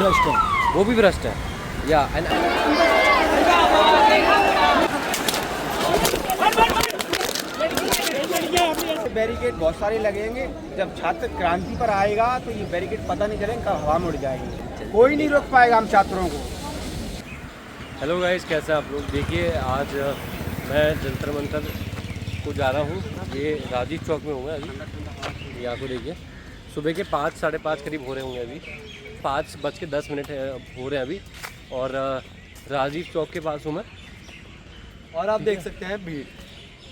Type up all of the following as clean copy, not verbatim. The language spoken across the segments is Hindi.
भ्रष्ट है, वो भी भ्रष्ट है या बैरिकेड बहुत सारे लगेंगे। जब छात्र क्रांति पर आएगा तो ये बैरिकेड पता नहीं चलेगा कब हवा में उड़ जाएंगे, कोई नहीं रोक पाएगा हम छात्रों को। हेलो गाइस, कैसे आप लोग? देखिए आज मैं जंतर मंतर को जा रहा हूँ। ये राजीव चौक में हूँ मैं अभी। यहाँ को देखिए, सुबह के 5 साढ़े 5 करीब हो रहे होंगे अभी, 5:10 हो रहे हैं अभी। और राजीव चौक के पास हूँ मैं। और आप देख सकते हैं भीड़,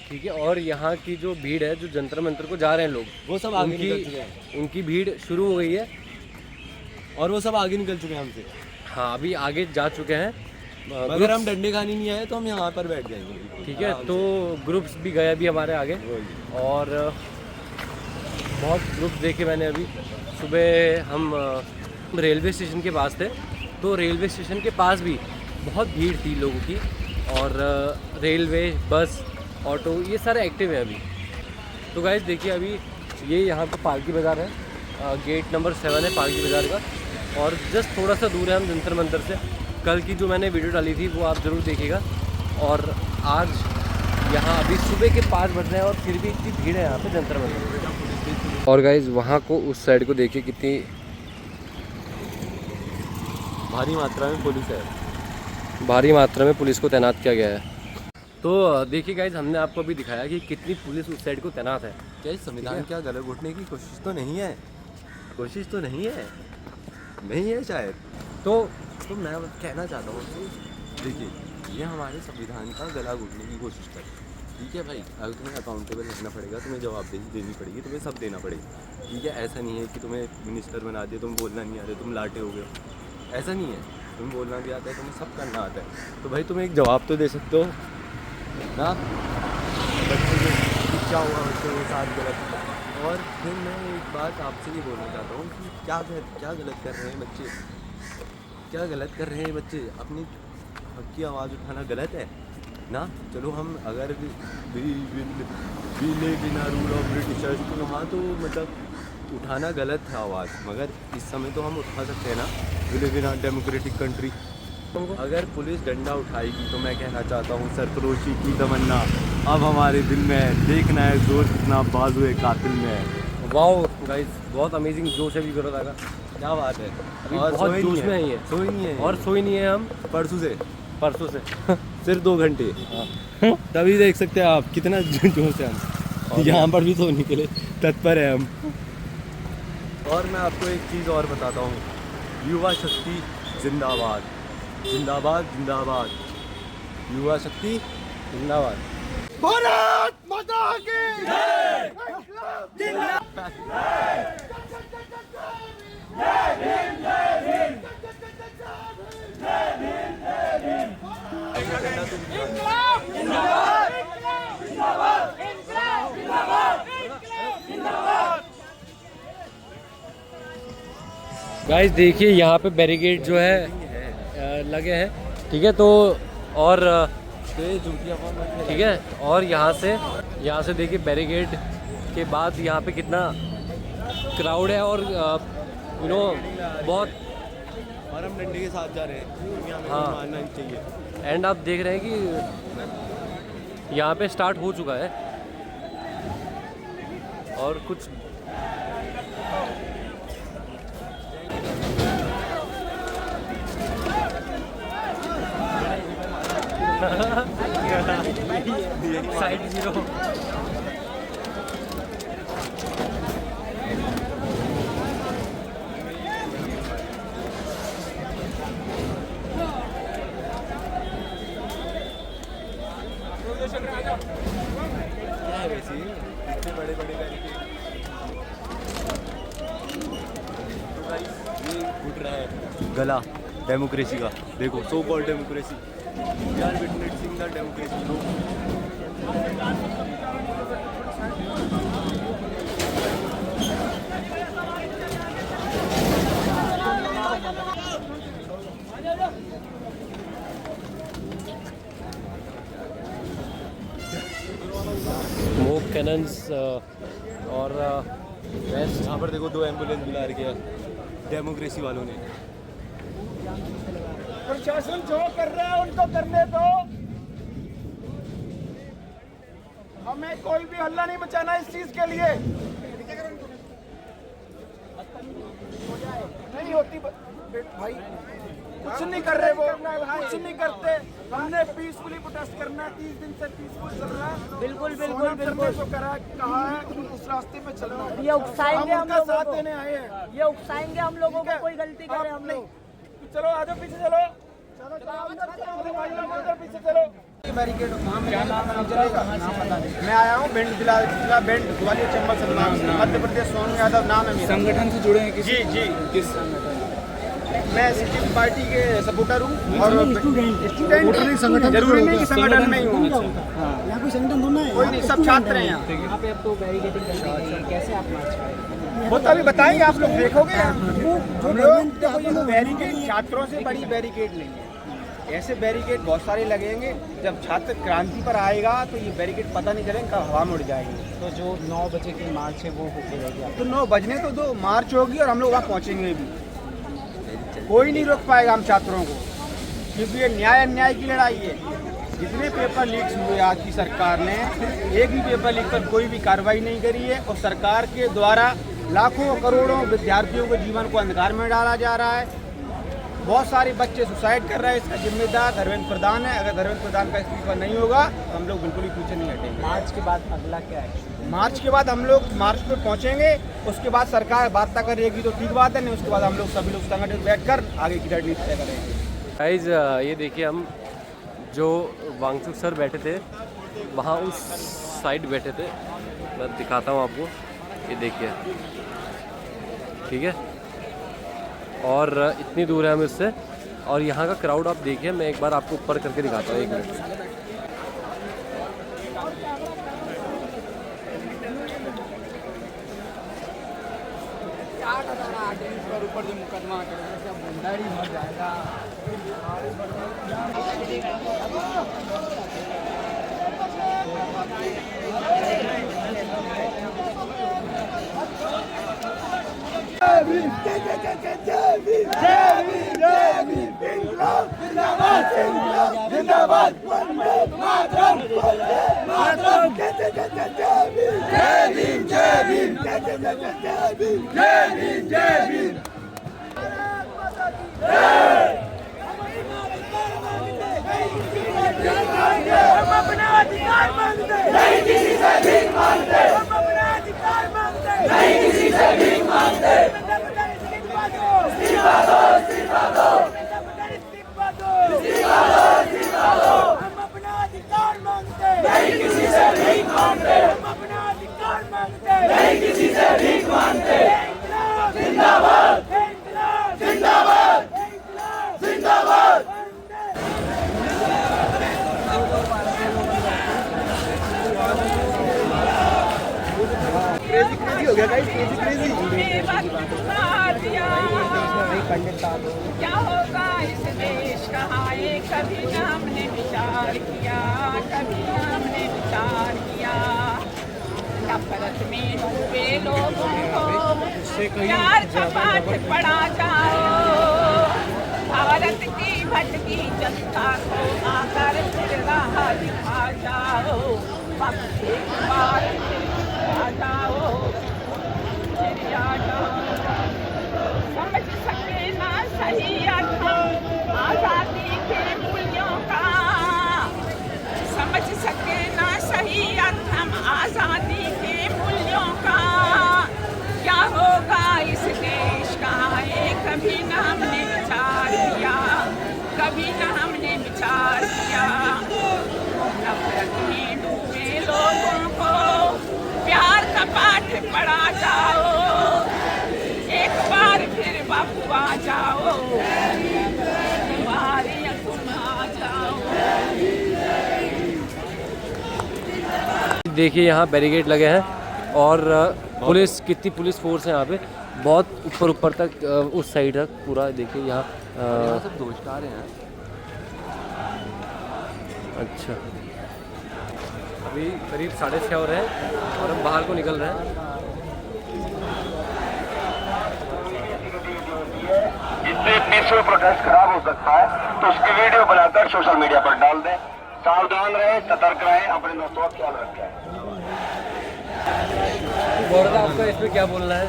ठीक है। और यहाँ की जो भीड़ है, जो जंतर मंतर को जा रहे हैं लोग, वो सब आगे निकल चुके हैं। उनकी भीड़ शुरू हो गई है और वो सब आगे निकल चुके हैं हमसे। हाँ, अभी आगे जा चुके हैं। अगर हम डंडे खाने नहीं आए तो हम यहाँ पर बैठ जाएंगे। ठीक है, तो ग्रुप्स भी गए अभी हमारे आगे। और बहुत ग्रुप्स देखे मैंने अभी। सुबह हम रेलवे स्टेशन के पास थे, तो रेलवे स्टेशन के पास भी बहुत भीड़ थी लोगों की। और रेलवे, बस, ऑटो, ये सारे एक्टिव हैं अभी। तो गाइस देखिए, अभी ये यहाँ पर पालकी बाज़ार है, गेट नंबर 7 है पालकी बाज़ार का। और जस्ट थोड़ा सा दूर है हम जंतर मंतर से। कल की जो मैंने वीडियो डाली थी वो आप ज़रूर देखिएगा। और आज यहाँ अभी सुबह के 5 बज रहे हैं और फिर भी इतनी भीड़ है यहाँ पे जंतर मंतर। और गाइस वहाँ को, उस साइड को देखिए कितनी भारी मात्रा में पुलिस है, भारी मात्रा में पुलिस को तैनात किया गया है। तो देखिए गाइस, हमने आपको अभी दिखाया कि कितनी पुलिस उस साइड को तैनात है। क्या इस संविधान क्या गला घोटने की कोशिश तो नहीं है? कोशिश तो नहीं है, नहीं है शायद। तो मैं कहना चाहता हूँ कि देखिए, ये हमारे संविधान का गला घोटने की कोशिश कर, ठीक है भाई। अगर तुम्हें अकाउंटेबल रहना पड़ेगा, तुम्हें जवाबदेही देनी पड़ेगी, तुम्हें सब देना पड़ेगा, ठीक है। ऐसा नहीं है कि तुम्हें मिनिस्टर बना दिया, तुम बोलना नहीं आ रहे, तुम लाटे हो गए, ऐसा नहीं है। तुम्हें बोलना भी आता है, तुम्हें सब करना आता है। तो भाई तुम्हें एक जवाब तो दे सकते हो ना। बच्चे को क्या हुआ, बच्चे के साथ गलत। और फिर मैं एक बात आपसे ये बोलना चाहता हूँ कि क्या गलत कर रहे हैं बच्चे, क्या गलत कर रहे हैं बच्चे? अपनी हक की आवाज़ उठाना गलत है ना। चलो हम अगर बिना रूल ऑफ ब्रिटिशर्स, तो वहाँ तो मतलब उठाना गलत है आवाज़, मगर इस समय तो हम उठा सकते हैं ना। We live in a democratic country. अगर पुलिस डंडा उठाएगी तो मैं कहना चाहता हूँ, सरफरोशी की तमन्ना अब हमारे दिल में है, देखना है जोश कितना बाजुए कातिल में है। वाओ गाइस, बहुत अमेजिंग जोश है भी करो था। क्या बात है। अभी बहुत जोश में है ये। सोई नहीं है और सोई नहीं है हम परसों से सिर्फ 2 घंटे। तभी देख सकते हैं आप कितना जोश है हम। यहाँ पर भी सोने के लिए तत्पर है हम। और मैं आपको एक चीज़ और बताता हूँ, युवा शक्ति जिंदाबाद, जिंदाबाद, जिंदाबाद, युवा शक्ति जिंदाबाद। भारत माता की जय। गाइस देखिए, यहाँ पे बैरिकेड जो है लगे हैं, ठीक है। तो और ठीक है। और यहाँ से देखिए बैरिकेड के बाद यहाँ पे कितना क्राउड है। और बहुत। और हम डंडे के साथ जा रहे हैं। हाँ, मानना ही चाहिए। एंड आप देख रहे हैं कि यहाँ पे स्टार्ट हो चुका है। और कुछ साइड 0। क्या है वैसे इतने बड़े बैरिकेड? तो गाइस ये उठ रहा है गला डेमोक्रेसी का। देखो, so called democracy, we are witnessing the democracy. Smoke cannons और यहाँ पर देखो 2 एम्बुलेंस बुला रखी है डेमोक्रेसी वालों ने। प्रशासन जो कर रहा है उनको करने दो, हमें कोई भी हल्ला नहीं मचाना इस चीज के लिए। नहीं होती भाई, कुछ नहीं कर रहे वो, कुछ नहीं करते। हमने पीसफुली प्रोटेस्ट करना है, 30 दिन से पीसफुल चल रहा है। बिल्कुल बिल्कुल बिल्कुल जो करा कहा है कि उस रास्ते पे चलना है। ये उकसाएंगे हम उनका लोगों साथ को, देने आए हैं। ये उकसाएंगे हम लोगों को, कोई गलती करे हम लोग। चलो आ जाओ, पीछे चलो, पीछे चलो। बैरिकेड क्या नाम है? चलेगा, नाम बता दीजिए। मैं आया हूँ भिंड जिला भिंड ग्वालियर चंबल से, मध्य प्रदेश, सोनू यादव नाम है मेरा। संगठन से जुड़े हैं? जी जी, किस संगठन? मैं सिक्किम पार्टी के सपोर्टर हूँ और स्टूडेंट संगठन, जरूरी नहीं कि संगठन में ही हूँ। यहाँ कोई संगठन थोड़ा है, कोई नहीं, सब छात्र हैं यहाँ। यहाँ पे अब तो बैरिकेडिंग करनी है, कैसे आप मार्च करेंगे? वो तो अभी बताएंगे, आप लोग देखोगे। हम लोग देखो, ये बैरिकेड छात्रों से बड़ी बैरिकेड नहीं है। ऐसे बैरिकेड बहुत सारे लगेंगे, जब छात्र क्रांति पर आएगा तो ये बैरिकेड पता नहीं चलेगा कब हवा में उड़ जाएगी। तो जो 9 बजे की मार्च है वो होके रहेगी। तो 9 बजने तो दो, मार्च होगी और हम लोग वहाँ पहुँचेंगे भी। कोई नहीं रोक पाएगा हम छात्रों को, क्योंकि ये न्याय अन्याय की लड़ाई है। जितने पेपर लीक्स हुए आज की सरकार ने, एक भी पेपर लीक पर कोई भी कार्रवाई नहीं करी है और सरकार के द्वारा लाखों करोड़ों विद्यार्थियों के जीवन को अंधकार में डाला जा रहा है। बहुत सारे बच्चे सुसाइड कर रहे हैं, इसका जिम्मेदार धर्मेंद्र प्रधान है। अगर धर्मेंद्र प्रधान का इस्तीफा नहीं होगा तो हम लोग बिल्कुल ही पीछे नहीं हटेंगे। मार्च के बाद अगला क्या है? मार्च के बाद हम लोग मार्च पे पहुंचेंगे, उसके बाद सरकार वार्ता करेगी तो ठीक बात है, नहीं उसके बाद हम लोग सभी लोग संगठित बैठकर आगे की रणनीति तय करेंगे। गाइस ये देखिए, हम जो वांगचुक सर बैठे थे वहाँ उस साइड बैठे थे, मैं दिखाता हूँ आपको, ये देखिए, ठीक है। और इतनी दूर है हम इससे, और यहाँ का क्राउड आप देखिए, मैं एक बार आपको ऊपर करके दिखाता हूँ, 1 मिनट। ऊपर जो मुकदमा बुंदारी मर जाएगा। जिंदाबाद, वंदे मातरम, वंदे मातरम, जय भीम, जय भीम, जय भीम, जय भीम। हम अपना अधिकार मांगते, नहीं किसी से भीख मांगते। हम अपना अधिकार मांगते, नहीं किसी से भीख मांगते। इस्तीफा दो, इस्तीफा दो, इस्तीफा दो, इस्तीफा दो, इस्तीफा दो। हम अपना अधिकार मांगते, नहीं किसी से भीख मांगते। हम अपना अधिकार मांगते, नहीं किसी से भीख मांगते। जिंदाबाद, जिंदाबाद, जिंदाबाद। क्रेजी हो गया गाइस, क्रेजी। क्या होगा इस देश का, ये कभी न हमने विचार किया, कभी न हमने विचार किया। नफरत में डूबे लोगों को प्यार का पाठ पढ़ा जाओ। भारत की भटकी जनता को आकर फिर राह दिखा जाओ। वक्त एक बार आ जाओ, फिर आ जाओ। समझ सके ना सही अर्थ आजादी के मूल्यों का, समझ सके ना सही अर्थ हम आजादी के मूल्यों का। क्या होगा इस देश का, ये कभी न हमने विचार किया, कभी न हमने विचार किया। नफरत में डूबे लोगों को प्यार का पाठ पढ़ा जाओ। एक बार फिर बापू आ जाओ, तुम्हारे तुम आ जाओ। देखिए यहाँ बैरिकेड लगे हैं और पुलिस, कितनी पुलिस फोर्स है यहाँ पे, बहुत ऊपर तक, उस साइड तक पूरा। देखिए यहाँ सब दोस्त आ रहे हैं। अच्छा, अभी करीब 6:30 हो रहे हैं और हम बाहर को निकल रहे हैं। तो ये पीसफुल प्रोटेस्ट खराब हो सकता है, तो उसकी वीडियो बनाकर सोशल मीडिया पर डाल दें। सावधान रहें, सतर्क रहें, अपने दोस्तों का ख्याल रखें। गौरव आपका इस पे क्या बोलना है?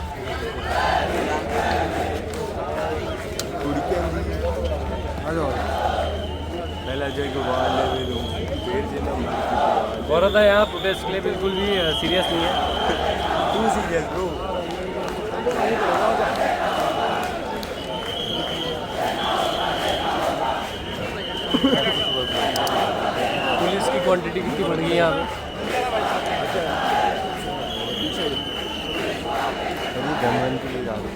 गौरव यहाँ प्रोटेस्ट के लिए बिल्कुल भी सीरियस नहीं है। तू सीरियस ब्रो। पुलिस की क्वांटिटी कितनी बढ़ गई है यहाँ पे? गनमैन के लिए जा रहे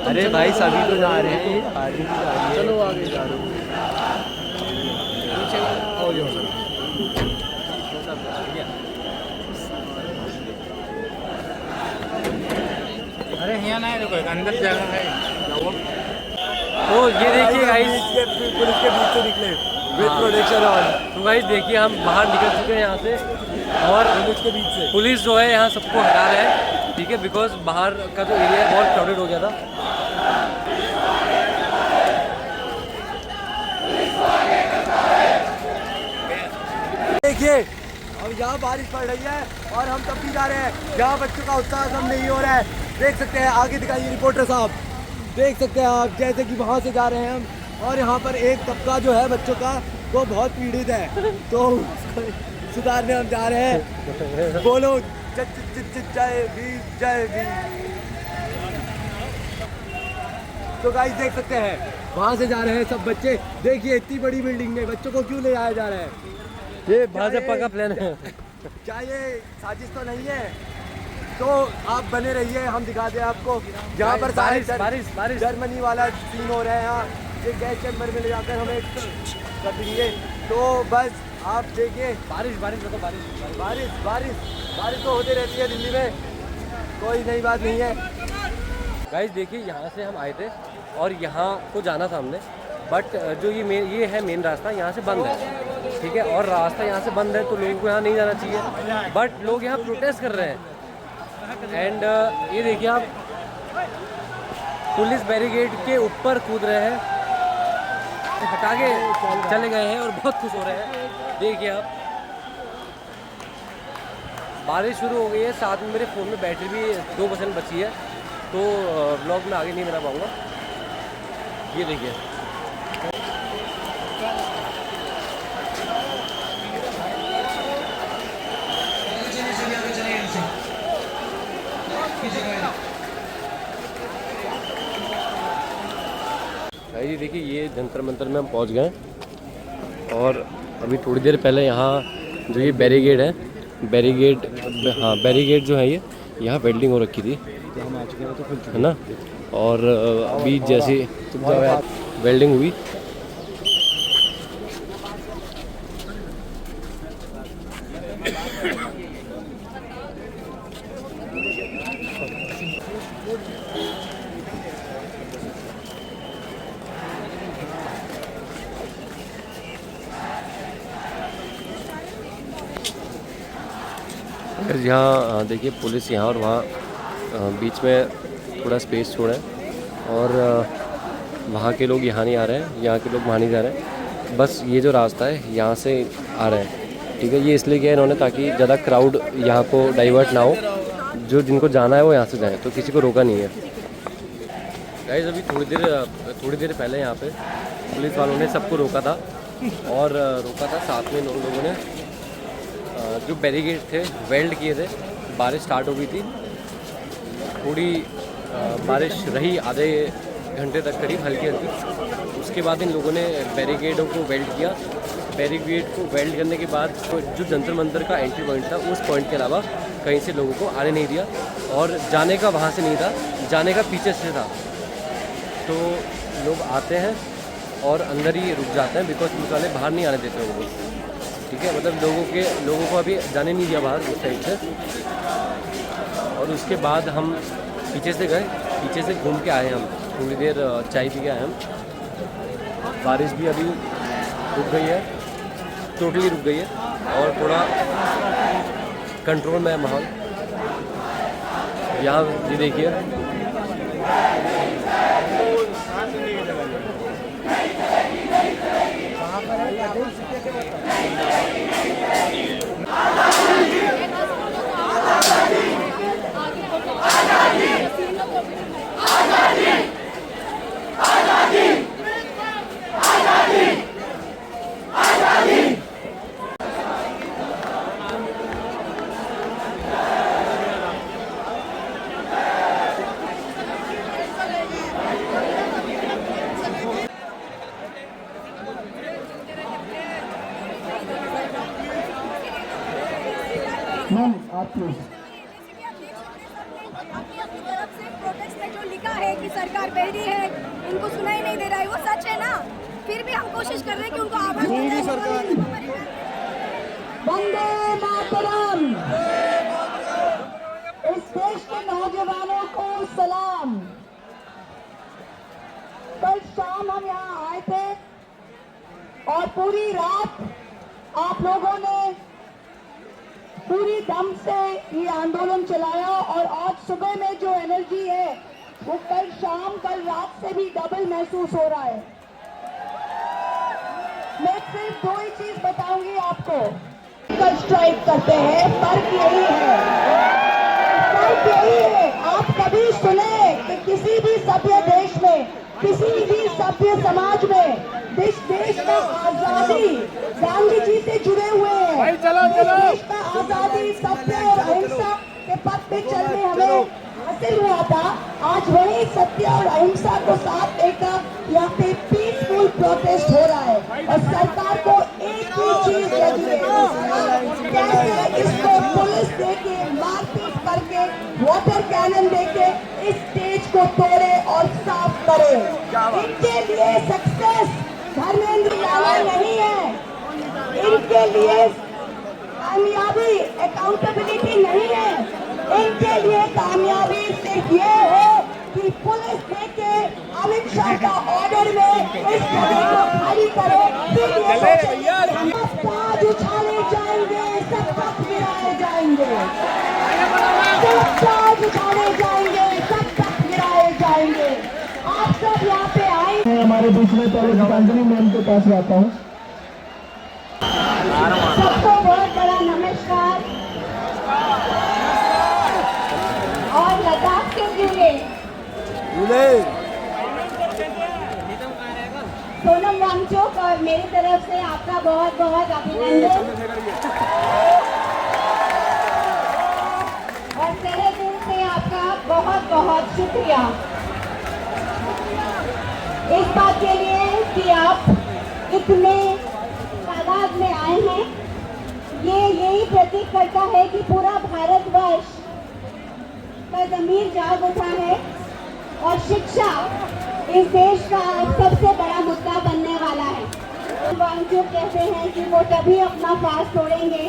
अरे भाई सभी तो जा रहे हैं, चलो आगे जा रहे हो। अरे यहाँ ना देखो अंदर जगह है। तो ये देखिए गाइस, पुलिस के बीच से निकले विद प्रोटेक्शन ऑन। तो गाइस देखिए हम बाहर निकल चुके हैं यहाँ से और पुलिस के बीच से पुलिस जो है यहाँ सबको हटा रहा है, ठीक है, बिकॉज बाहर का जो एरिया है बहुत क्राउडेड हो गया था। देखिए अब यहाँ बारिश पड़ रही है और हम तब भी जा रहे हैं। यहाँ बच्चों का उत्साह कम नहीं हो रहा है, देख सकते हैं। आगे दिखाइए रिपोर्टर साहब, देख सकते हैं आप, जैसे कि वहाँ से जा रहे हैं हम। और यहाँ पर एक तबका जो है बच्चों का वो बहुत पीड़ित है, तो उसको सुधारने हम जा रहे हैं। बोलो जय भीम, जय भीम। तो गाइस देख सकते हैं वहाँ से जा रहे हैं सब बच्चे। देखिए इतनी बड़ी बिल्डिंग में बच्चों को क्यों ले जाया जा रहा है? ये भाजपा का प्लान है। क्या ये साजिश तो नहीं है? तो आप बने रहिए, हम दिखाते हैं आपको। यहाँ पर सारे बारिश जर्मनी वाला सीन हो रहा है। यहाँ ये गैस चैम्बर में ले जाकर हमें कर देंगे। तो बस आप देखिए, बारिश बताओ, बारिश तो होती रहती है दिल्ली में, कोई नई बात नहीं है। गाइस देखिए यहाँ से हम आए थे और यहाँ को जाना था हमने, बट जो ये है मेन रास्ता, यहाँ से बंद है, ठीक है। और रास्ता यहाँ से बंद है तो लोगों को यहाँ नहीं जाना चाहिए, बट लोग यहाँ प्रोटेस्ट कर रहे हैं। एंड ये देखिए आप, पुलिस बैरिकेड के ऊपर कूद रहे हैं, हटा के चले गए हैं और बहुत खुश हो रहे हैं। देखिए आप, बारिश शुरू हो गई है, साथ में मेरे फ़ोन में बैटरी भी 2% बची है, तो ब्लॉग में आगे नहीं बना पाऊँगा। ये देखिए भाई, देखिए ये जंतर मंतर में हम पहुंच गए और अभी थोड़ी देर पहले यहाँ जो ये बैरिकेड है, बैरिकेड जो है ये यहाँ वेल्डिंग हो रखी थी, है ना। और अभी जैसे वेल्डिंग हुई, यहाँ देखिए पुलिस यहाँ और वहाँ बीच में थोड़ा स्पेस छोड़ा है और वहाँ के लोग यहाँ नहीं आ रहे हैं, यहाँ के लोग वहाँ नहीं जा रहे हैं। बस ये जो रास्ता है यहाँ से आ रहे हैं, ठीक है। ये इसलिए किया इन्होंने ताकि ज़्यादा क्राउड यहाँ को डाइवर्ट ना हो, जो जिनको जाना है वो यहाँ से जाए, तो किसी को रोका नहीं है। गाइस अभी थोड़ी देर पहले यहाँ पे पुलिस वालों ने सबको रोका था और रोका था, साथ में लोगों ने जो बैरिकेड थे वेल्ड किए थे। बारिश स्टार्ट हो गई थी, थोड़ी बारिश रही आधे घंटे तक करीब, हल्की हल्की। उसके बाद इन लोगों ने बैरिकेडों को वेल्ड किया। बैरिकेड को वेल्ड करने के बाद जो जंतर मंतर का एंट्री पॉइंट था, उस पॉइंट के अलावा कहीं से लोगों को आने नहीं दिया और जाने का वहाँ से नहीं था, जाने का पीछे से था। तो लोग आते हैं और अंदर ही रुक जाते हैं, बिकॉज पुलिस वाले बाहर नहीं आने देते लोगों को, ठीक है। मतलब लोगों को अभी जाने नहीं दिया बाहर उस साइड से। और उसके बाद हम पीछे से गए, पीछे से घूम के आए, हम थोड़ी देर चाय पी के आए हम। बारिश भी अभी रुक गई है टोटली रुक गई है और थोड़ा कंट्रोल में है माहौल। यहाँ ये देखिए अपनी तरफ से प्रोटेस्ट में जो लिखा है कि सरकार बहरी है, इनको सुनाई नहीं दे रहा है, वो सच है ना। फिर भी हम कोशिश कर रहे हैं कि उनको आवाज दें। वंदे मातरम। इस देश के नौजवानों को सलाम। कल शाम हम यहाँ आए थे और पूरी रात आप लोगों ने पूरी दम से ये आंदोलन चलाया और आज सुबह में जो एनर्जी है वो कल शाम कल रात से भी डबल महसूस हो रहा है। मैं सिर्फ दो ही चीज बताऊंगी आपको। कल स्ट्राइक करते हैं, फर्क यही है, फर्क यही है। आप कभी सुने कि किसी भी सभ्य देश में, किसी भी सभ्य समाज में देश का आजादी गांधी जी से जुड़े हुए हैं। देश का आजादी सत्य और अहिंसा के पथ पे चलने हमें हासिल हुआ था। आज वही सत्य और अहिंसा को साथ लेकर यहाँ पे पीसफुल प्रोटेस्ट हो रहा है और सरकार को एक ही चीज लगी है, कैसे इसको पुलिस देके मारपीट करके वाटर कैनन देके इस स्टेज को तोड़े और साफ करे। इनके लिए सक्सेस धर्मेंद्र लाला नहीं है, इनके लिए कामयाबी अकाउंटेबिलिटी नहीं है, इनके लिए कामयाबी सिर्फ ये है कि पुलिस देके अमित शाह का ऑर्डर में इस जगह को खाली करे। फिर ये सब ताज उछाले जाएंगे, सब तख्त गिराए जाएंगे, सब ताज उछाले जाएंगे, सब तख्त गिराए जाएंगे। आप सब यहाँ पे आए। हमारे बीच में पहले गीतांजलि मैम के पास आता हूँ। सबको बहुत बड़ा नमस्कार। और लद्दाख के जुड़े सोनम वांगचुक और मेरी तरफ से आपका बहुत बहुत अभिनंदन और तहे दिल से आपका बहुत बहुत शुक्रिया इस बात के लिए कि आप इतने तादाद में आए हैं। ये यही प्रतीक करता है कि पूरा भारतवर्ष का ज़मीर जाग उठा है और शिक्षा इस देश का अब सबसे बड़ा मुद्दा बनने वाला है। वांगचुक कहते हैं कि वो तभी अपना फास्ट तोड़ेंगे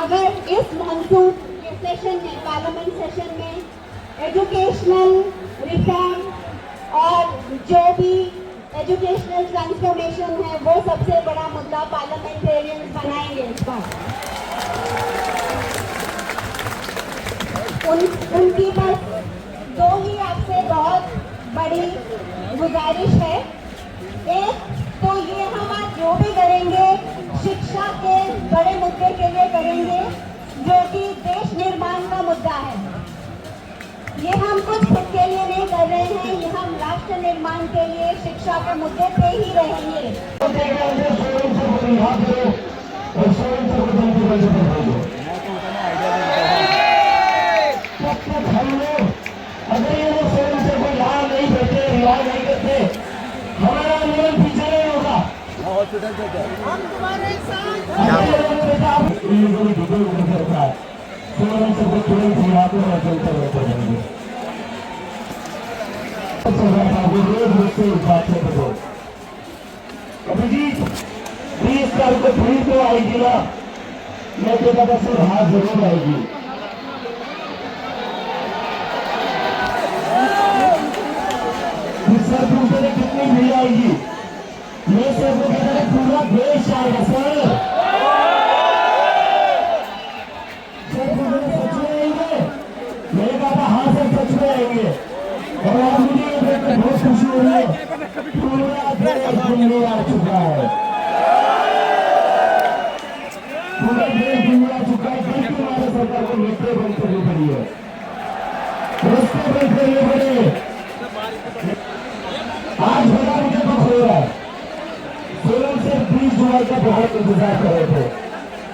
अगर इस मानसून के सेशन में, पार्लियामेंट सेशन में एजुकेशनल रिफॉर्म और जो भी एजुकेशनल ट्रांसफॉर्मेशन है वो सबसे बड़ा मुद्दा पार्लियामेंटेरियंस बनाएंगे इस बार। उनकी बस दो ही आपसे बहुत बड़ी गुजारिश है। एक तो ये हम आज जो भी करेंगे शिक्षा के बड़े मुद्दे के लिए करेंगे जो कि देश निर्माण का मुद्दा है। ये हम कुछ खुद के लिए नहीं कर रहे हैं, ये हम राष्ट्र निर्माण के लिए शिक्षा के मुद्दे पे ही रहेंगे। हम लोग अगर ये लोग स्वयं से कोई लाभ नहीं देते, रिवाज नहीं करते, हमारा आंदोलन पीछे नहीं होगा। हम तुम्हारे साथ अभिजीत 20 साल को फिर तो आएगी ना, मैं तो कहता सिर्फ हाथ जरूर आएगी। सर पूछते कितनी भीड़ आएगी, ये सर को कहता है पूरा देश आएगा सर। बहुत इंतजार कर रहे थे।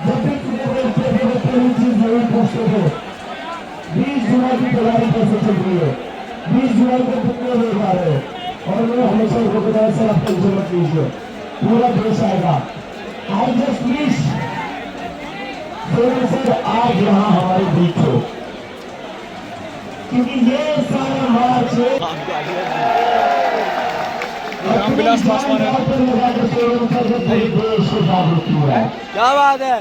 जब भी क्रिकेट देखते थे वो पहली चीज यही पूछते थे 20 जुलाई की तैयारी कैसे चल रही है, 20 जुलाई को कितने लोग आ रहे हैं। और मैं हमेशा उनको बताया सर आप टेंशन मत लीजिए, पूरा देश आएगा। आई जस्ट विश सर आज यहाँ हमारे बीच हो, क्योंकि ये सारा मार्च रामविलास पासवान देश को जागरूक हुआ है। क्या बात है।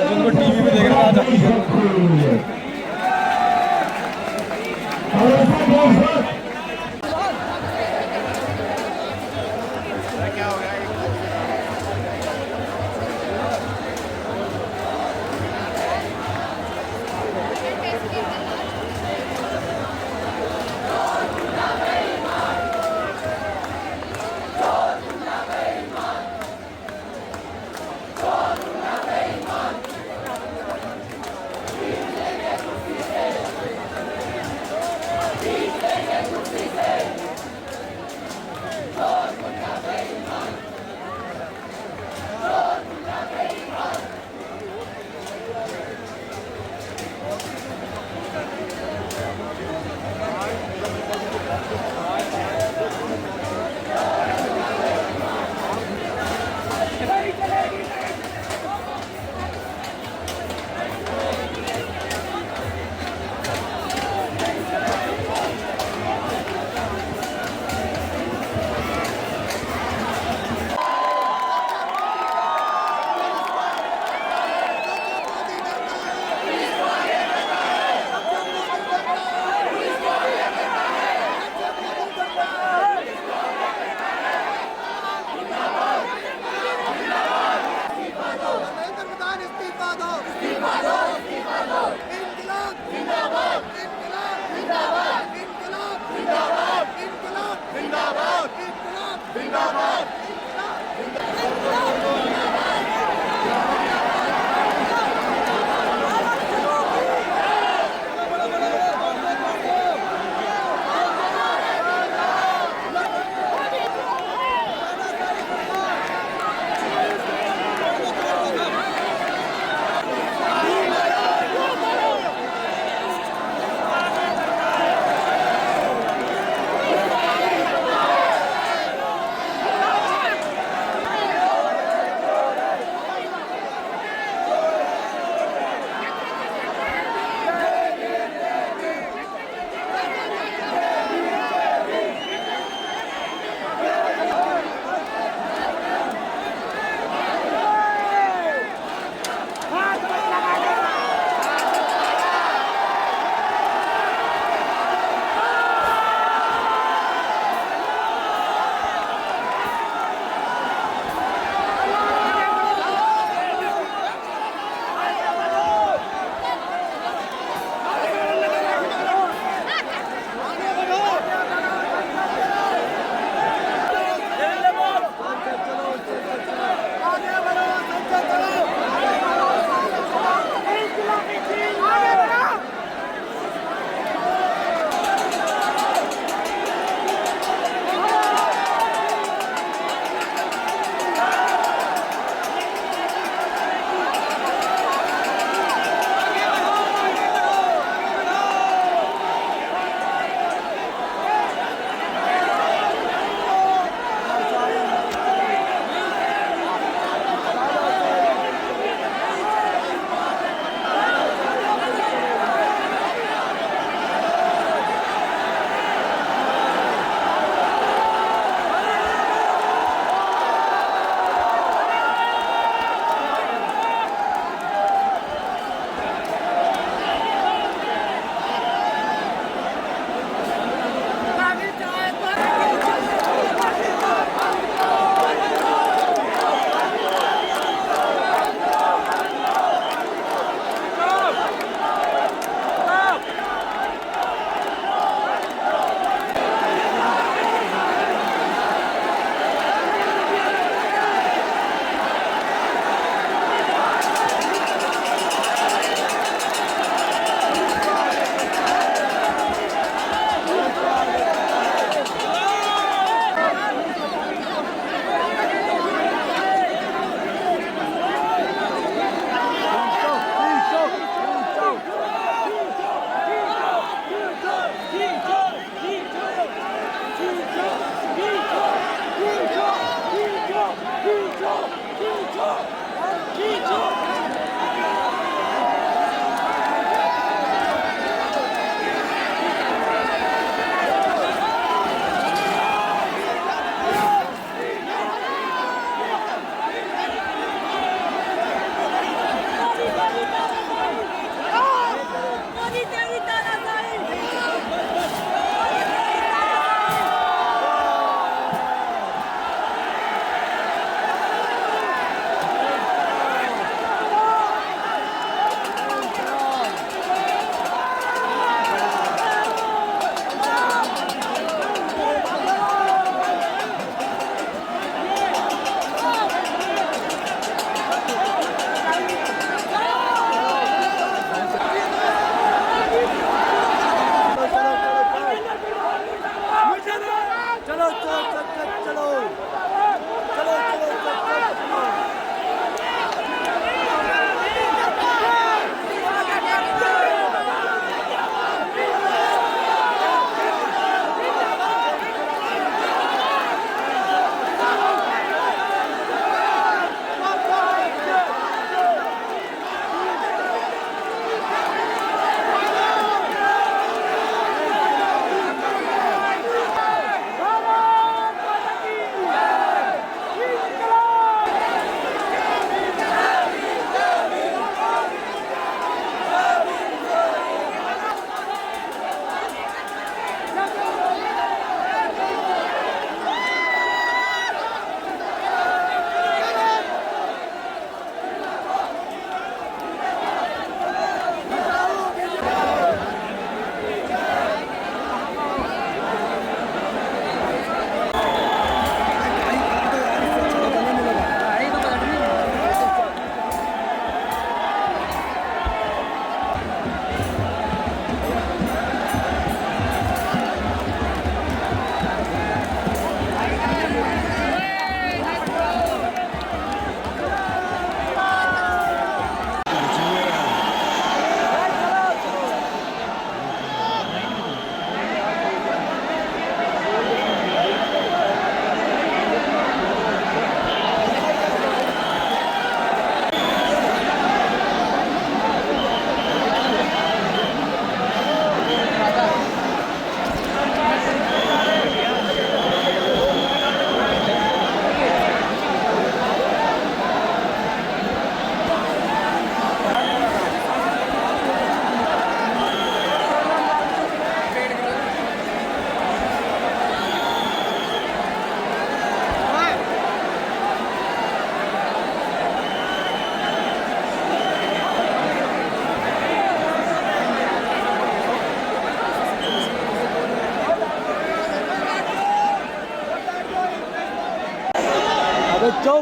जिनको टीवी में देख रहा था और ऐसा देश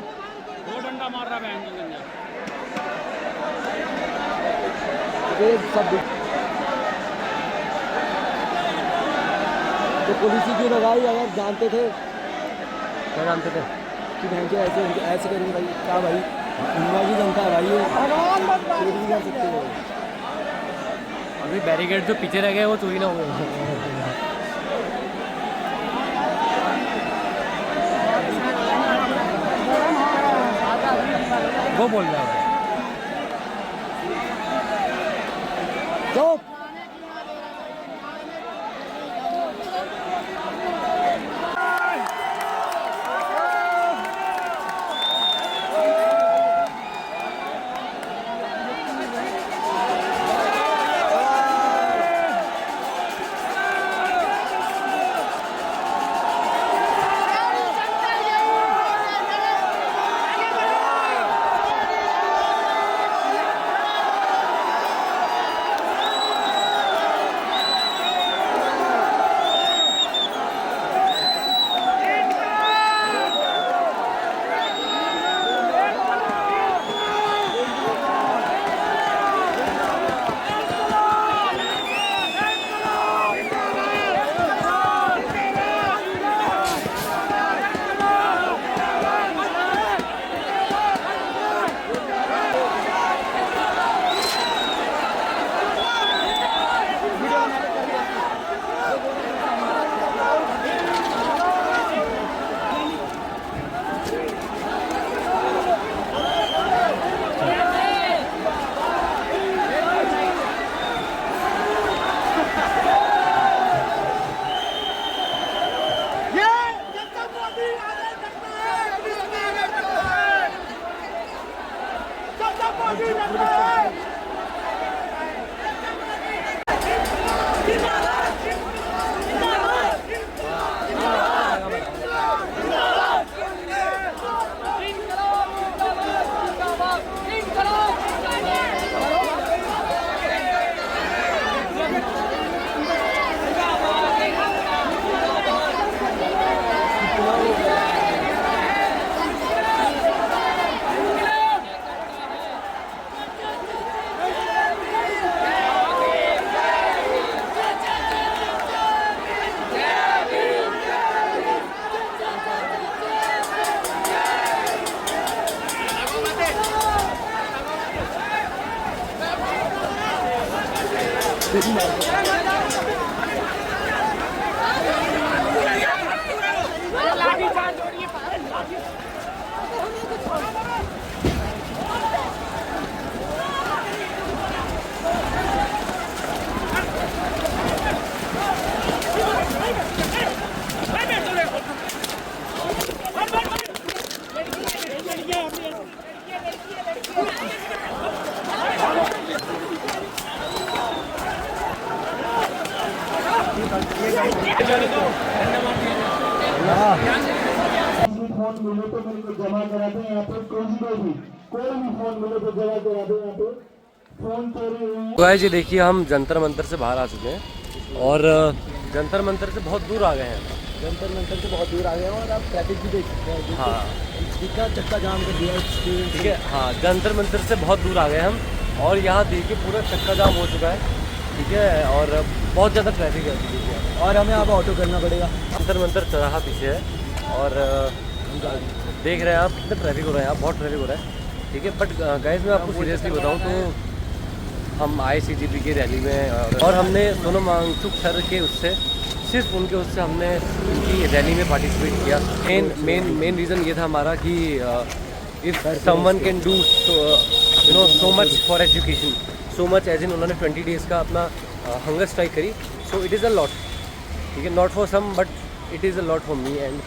दो डंडा मार रहा बहन गंजा। तो पुलिस ही क्यों लगाई अगर जानते थे? क्या जानते थे कि बहन के ऐसे ऐसे करेंगे भाई? क्या भाई, उनका की जनता है भाई, ये चोरी नहीं कर सकते हो। अभी बैरिकेड जो पीछे रह गए वो चोरी ना हुए। वो बोल रहा है चुप। फोन मिले तो मेरे को जमा करा दे यहाँ पे, कोई भी फोन मिले तो जमा करा दे यहाँ पे। फोन चोरी हुई है। गाइस ये देखिए हम जंतर मंतर से बाहर आ चुके हैं और जंतर मंतर से बहुत दूर आ गए हैं। जंतर मंतर से बहुत दूर आ गए हैं और आप ट्रैफिक भी देख सकते हैं। हाँ कितना चक्का जाम कर दिया ठीक है। हाँ जंतर मंतर से बहुत दूर आ गए हम और यहाँ देखिए पूरा चक्का जाम हो चुका है, ठीक है, और बहुत ज़्यादा ट्रैफिक है देखिए, और हमें अब ऑटो करना पड़ेगा। जंतर मंतर चौराहा पीछे है और देख रहे हैं आप कितना ट्रैफिक हो रहा है, यहाँ बहुत ट्रैफिक हो रहा है, ठीक है। बट गाइस मैं आपको सीरियसली बताऊँ तो हम आए CJP की रैली में और हमने सोनम वांगचुक सर के उससे सिर्फ उनके उससे हमने उनकी रैली में पार्टिसिपेट किया। मेन रीज़न ये था हमारा कि if someone can do so much for education, so much as in उन्होंने 20 डेज़ का अपना हंगर स्ट्राइक करी, so it is a lot, ठीक है, not for some but it is a lot for me and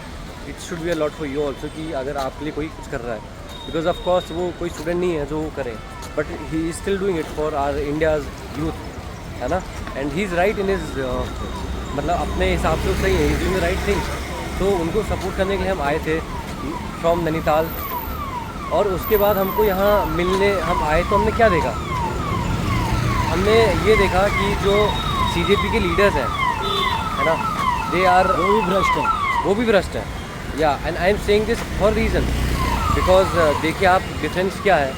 it should be a lot for you also, कि अगर आपके लिए कोई कुछ कर रहा है, बिकॉज ऑफ कोर्स वो कोई स्टूडेंट नहीं है जो वो करे, but he is still doing it for our India's youth, है ना, and he is right in is मतलब अपने हिसाब से सही है, is doing the right thing. तो उनको सपोर्ट करने के लिए हम आए थे फ्रॉम नैनीताल, और उसके बाद हमको यहाँ मिलने हम आए तो हमने क्या देखा, हमने ये देखा कि जो CJP के लीडर्स हैं, है ना, दे आर वो भी भ्रष्ट हैं, या and I am saying this for reason because देखिए आप डिफरेंस क्या है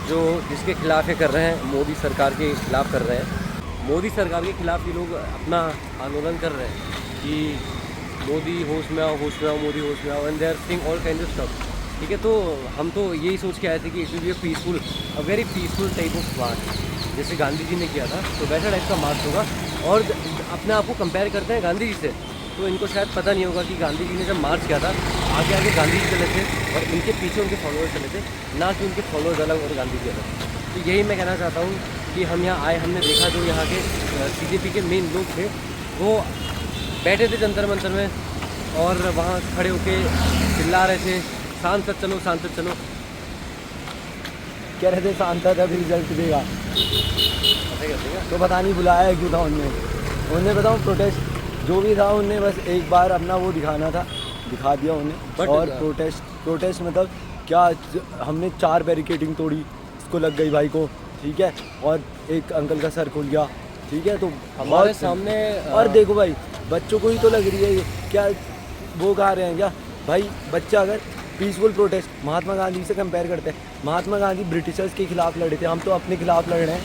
जो जिसके खिलाफ ये कर रहे हैं, मोदी सरकार के खिलाफ कर रहे हैं। मोदी सरकार के खिलाफ ये लोग अपना आंदोलन कर रहे हैं कि मोदी होश में आओ, होश में आओ, मोदी होश में आओ, and they are saying all kind of stuff. ठीक है, तो हम तो यही सोच के आए थे कि it will be peaceful, a very peaceful type of March, जैसे गांधी जी ने किया था, तो वैसा टाइप का मार्च होगा। और अपने आप को कंपेयर करते हैं गांधी जी से, तो इनको शायद पता नहीं होगा कि गांधी जी ने जब मार्च किया था, आगे आगे गांधी जी चले थे और इनके पीछे उनके फॉलोअर्स चले थे, ना कि उनके फॉलोअर्स अलग और गांधी जी अलग। तो यही मैं कहना चाहता हूँ कि हम यहाँ आए, हमने देखा जो यहाँ के CJP के मेन लोग थे वो बैठे थे जंतर मंतर में और वहाँ खड़े होके चिल्ला रहे थे सांसद चलो, सांसद चलो। कह रहे थे सांसद अभी रिजल्ट देगा, ऐसा कहते हैं। तो पता नहीं बुलाया क्यों था उनने। उन्हें बताऊँ प्रोटेस्ट जो भी था उन्हें बस एक बार अपना वो दिखाना था, दिखा दिया उन्हें। और प्रोटेस्ट मतलब क्या, हमने 4 बैरिकेडिंग तोड़ी, इसको लग गई भाई को, ठीक है, और एक अंकल का सर खुल गया, ठीक है। तो हमारे सामने और देखो भाई बच्चों को ही तो लग रही है ये, क्या वो गा रहे हैं क्या भाई? बच्चा अगर पीसफुल प्रोटेस्ट महात्मा गांधी से कंपेयर करते हैं, महात्मा गांधी ब्रिटिशर्स के खिलाफ लड़े थे, हम तो अपने खिलाफ लड़ रहे हैं,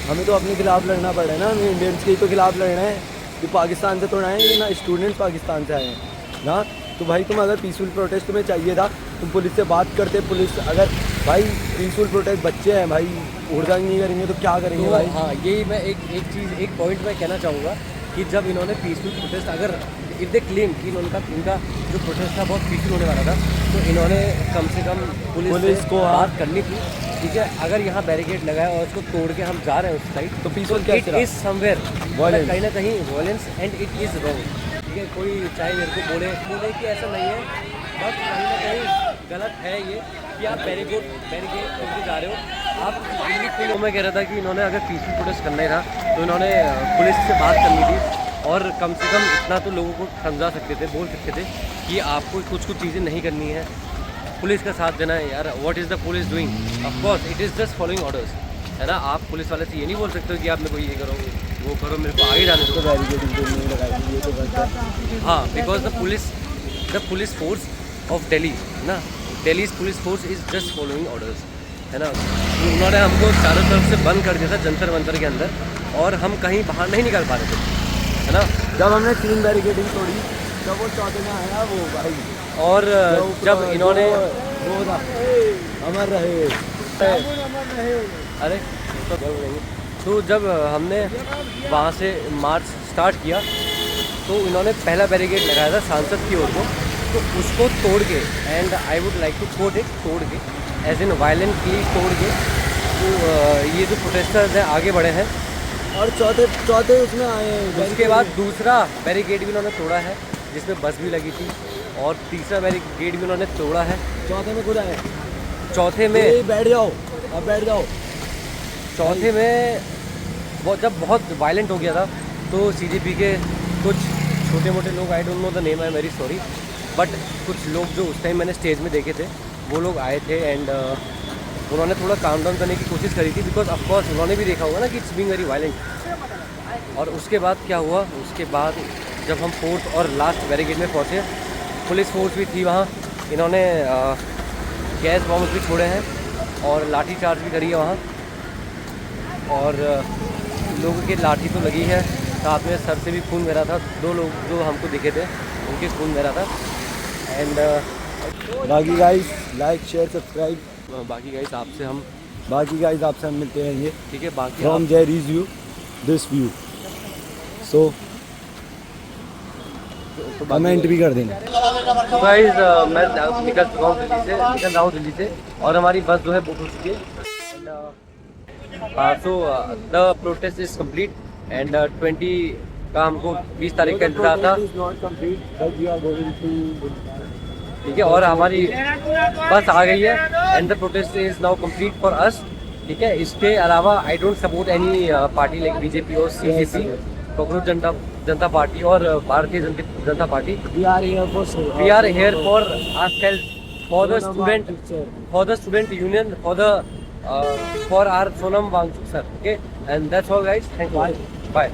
हमें तो अपने खिलाफ लड़ना पड़ रहा है ना, हमें इंडियंस के ही तो खिलाफ लड़ रहे हैं। कि पाकिस्तान से थोड़ा आए ये ना, स्टूडेंट्स पाकिस्तान से आए हैं ना। तो भाई तुम अगर पीसफुल प्रोटेस्ट तुम्हें चाहिए था, तुम पुलिस से बात करते, पुलिस अगर भाई पीसफुल प्रोटेस्ट बच्चे हैं भाई, उड़दंग नहीं करेंगे तो क्या करेंगे तो भाई? हाँ, यही मैं एक पॉइंट मैं कहना चाहूँगा कि जब इन्होंने पीसफुल प्रोटेस्ट, अगर इफ दे क्लेम कि इनका जो प्रोटेस्ट था बहुत पीसफुल होने वाला था, तो इन्होंने कम से कम पुलिस को बात करनी थी, ठीक है। अगर यहाँ बैरिकेड लगाया और उसको तोड़ के हम जा रहे हैं उस साइड, तो पीसफुल इट इज़ समवेयर कहीं ना कहीं violence and it is wrong, ठीक है। कोई चाहे मेरे को बोले कि ऐसा नहीं है, बट कहीं ना कहीं गलत है ये कि आप बैरिकेड तोड़ के जा रहे हो। आप दिल्ली को मैं कह रहा था कि इन्होंने अगर पीसफुल प्रोटेस्ट करना ही था तो इन्होंने पुलिस से बात करनी थी और कम से कम इतना तो लोगों को समझा सकते थे, बोल सकते थे कि आपको कुछ चीज़ें नहीं करनी है, पुलिस का साथ देना है यार। What is the police doing? Of course it is just following orders, है ना। आप पुलिस वाले से ये नहीं बोल सकते हो कि आप मेरे को ये करो वो करो, मेरे को आगे जाने दो। हाँ, because the police force of Delhi ना, Delhi's police force is just following orders, है ना। उन्होंने हमको चारों तरफ से बंद कर दिया था जंतर मंतर के अंदर और हम कहीं बाहर नहीं निकल पा रहे थे, है ना। जब हमने 3 बैरिकेडिंग तोड़ी तब वो 4थे में आया वो भाई, और जब इन्होंने वो था अमर रहे, अरे तो जब हमने वहाँ से मार्च स्टार्ट किया तो इन्होंने पहला बैरिकेड लगाया था सांसद की ओर को, तो उसको तोड़ के, and I would like to quote it, तोड़ के एज इन वायलेंटली तोड़ के, तो ये जो प्रोटेस्टर्स हैं आगे बढ़े हैं और चौथे उसमें आए हैं। उसके बाद दूसरा बैरिकेड भी उन्होंने तोड़ा है जिसमें बस भी लगी थी, और तीसरा बैरिकेड भी उन्होंने तोड़ा है। चौथे में खुद आए, चौथे में बैठ जाओ, अब बैठ जाओ। चौथे में जब बहुत वायलेंट हो गया था तो CJP के कुछ छोटे मोटे लोग, I don't know the name, I am very sorry, but कुछ लोग जो उस टाइम मैंने स्टेज में देखे थे वो लोग आए थे एंड उन्होंने थोड़ा काम डाउन करने की कोशिश करी थी, बिकॉज ऑफकोर्स उन्होंने भी देखा होगा ना कि इट्स बीइंग वेरी वायलेंट। और उसके बाद क्या हुआ, उसके बाद जब हम 4th और लास्ट बैरिकेड में पहुँचे, पुलिस फोर्स भी थी वहाँ, इन्होंने गैस बॉम्ब भी छोड़े हैं और लाठी चार्ज भी करी है वहाँ, और लोगों की लाठी तो लगी है, साथ में सर से भी खून बह रहा था। 2 लोग जो हमको दिखे थे उनके खून बह रहा था। एंड बाकी गाइस लाइक शेयर सब्सक्राइब, बाकी गाइस आपसे हम मिलते रहेंगे, ठीक है। बाकी from Jerry's view this view, so comment भी कर देना। गाइस मैं निकल रहा हूँ दिल्ली से और हमारी बस जो है बुक हो चुकी है। So the protest is complete and 20 का हमको 20 तारीख का इंतजार था, ठीक है। और हमारी बस आ गई है and the protest is now complete for us, ठीक है। इसके अलावा I don't support any party like BJP और CJP, कांग्रेस जनता पार्टी और Bharatiya Janata Party. We are here for ourselves, for the student union, for our Sonam Wangchuk sir, okay, and that's all guys, thank you, bye.